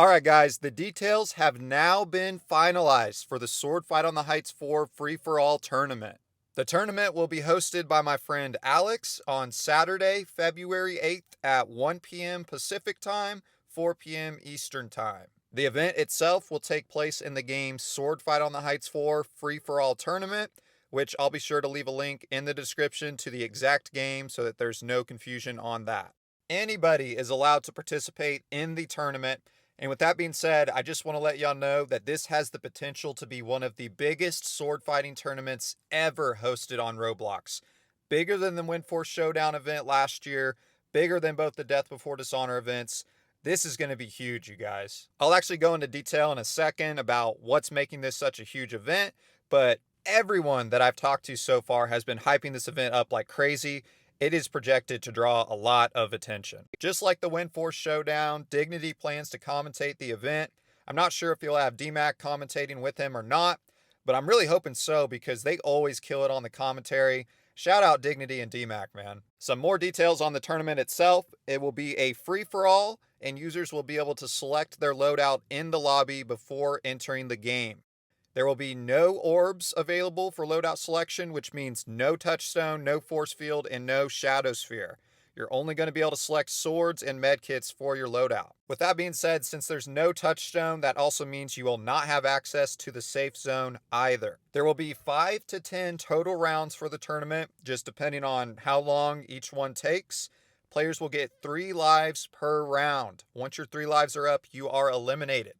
Alright guys, the details have now been finalized for the Sword Fight on the Heights 4 free-for-all tournament. The tournament will be hosted by my friend Alex on Saturday, February 8th at 1 p.m. Pacific Time, 4 p.m. Eastern Time. The event itself will take place in the game Sword Fight on the Heights 4 free-for-all tournament, which I'll be sure to leave a link in the description to the exact game so that there's no confusion on that. Anybody is allowed to participate in the tournament. And with that being said, I just want to let y'all know that this has the potential to be one of the biggest sword fighting tournaments ever hosted on Roblox. Bigger than the Windforce Showdown event last year, bigger than both the Death Before Dishonor events. This is going to be huge, you guys. I'll actually go into detail in a second about what's making this such a huge event, but everyone that I've talked to so far has been hyping this event up like crazy. It is projected to draw a lot of attention. Just like the Windforce Showdown, Dignity plans to commentate the event. I'm not sure if he'll have DMAC commentating with him or not, but I'm really hoping so because they always kill it on the commentary. Shout out Dignity and DMAC, man. Some more details on the tournament itself. It will be a free-for-all, and users will be able to select their loadout in the lobby before entering the game. There will be no orbs available for loadout selection, which means no touchstone, no force field, and no shadow sphere. You're only going to be able to select swords and medkits for your loadout. With that being said, since there's no touchstone, that also means you will not have access to the safe zone either. There will be 5 to 10 total rounds for the tournament, just depending on how long each one takes. Players will get 3 lives per round. Once your 3 lives are up, you are eliminated.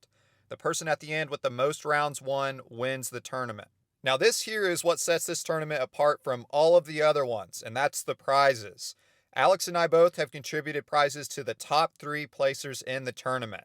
The person at the end with the most rounds won wins the tournament. Now this here is what sets this tournament apart from all of the other ones, and that's the prizes. Alex and I both have contributed prizes to the top 3 placers in the tournament.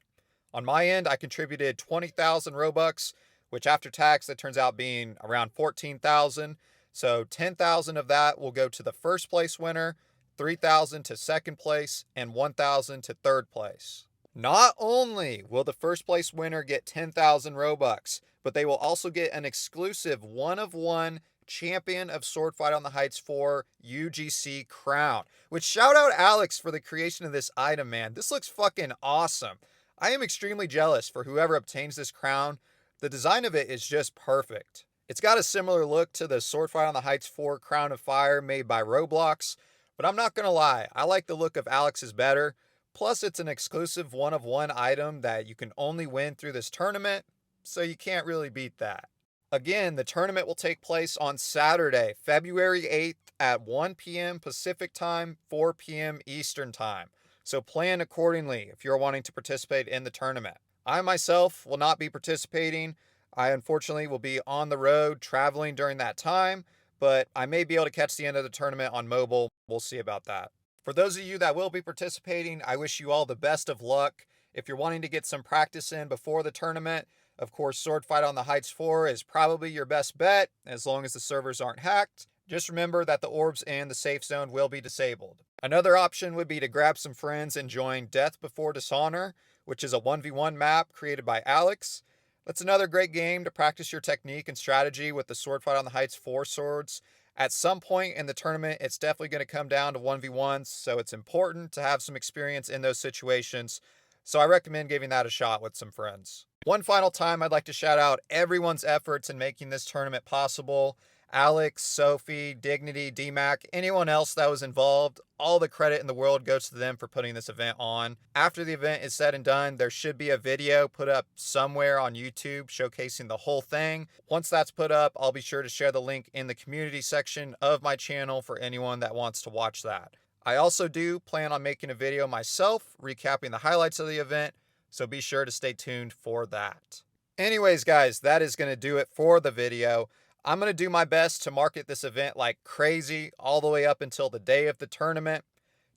On my end, I contributed 20,000 Robux, which after tax, that turns out being around 14,000. So 10,000 of that will go to the first place winner, 3,000 to second place, and 1,000 to third place. Not only will the first place winner get 10,000 Robux, but they will also get an exclusive 1-of-1 Champion of Sword Fight on the Heights 4 UGC crown. Which shout out Alex for the creation of this item, man. This looks fucking awesome. I am extremely jealous for whoever obtains this crown. The design of it is just perfect. It's got a similar look to the Sword Fight on the Heights 4 Crown of Fire made by Roblox, but I'm not gonna lie, I like the look of Alex's better. Plus, it's an exclusive 1-of-1 item that you can only win through this tournament, so you can't really beat that. Again, the tournament will take place on Saturday, February 8th at 1 p.m. Pacific Time, 4 p.m. Eastern Time. So plan accordingly if you're wanting to participate in the tournament. I myself will not be participating. I unfortunately will be on the road traveling during that time, but I may be able to catch the end of the tournament on mobile. We'll see about that. For those of you that will be participating, I wish you all the best of luck. If you're wanting to get some practice in before the tournament, of course, Sword Fight on the Heights 4 is probably your best bet, as long as the servers aren't hacked. Just remember that the orbs and the safe zone will be disabled. Another option would be to grab some friends and join Death Before Dishonor, which is a 1v1 map created by Alex. That's another great game to practice your technique and strategy with the Sword Fight on the Heights 4 swords. At some point in the tournament, it's definitely going to come down to 1v1s, so it's important to have some experience in those situations. So I recommend giving that a shot with some friends. One final time, I'd like to shout out everyone's efforts in making this tournament possible. Alex, Sophie, Dignity, DMAC, anyone else that was involved, all the credit in the world goes to them for putting this event on. After the event is said and done, there should be a video put up somewhere on YouTube showcasing the whole thing. Once that's put up, I'll be sure to share the link in the community section of my channel for anyone that wants to watch that. I also do plan on making a video myself recapping the highlights of the event, so be sure to stay tuned for that. Anyways, guys, that is going to do it for the video. I'm going to do my best to market this event like crazy all the way up until the day of the tournament.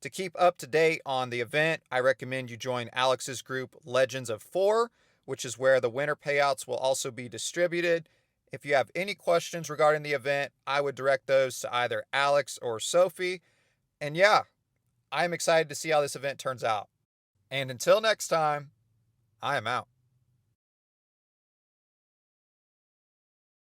To keep up to date on the event, I recommend you join Alex's group Legends of 4, which is where the winner payouts will also be distributed. If you have any questions regarding the event, I would direct those to either Alex or Sophie. And yeah, I'm excited to see how this event turns out. And until next time, I am out.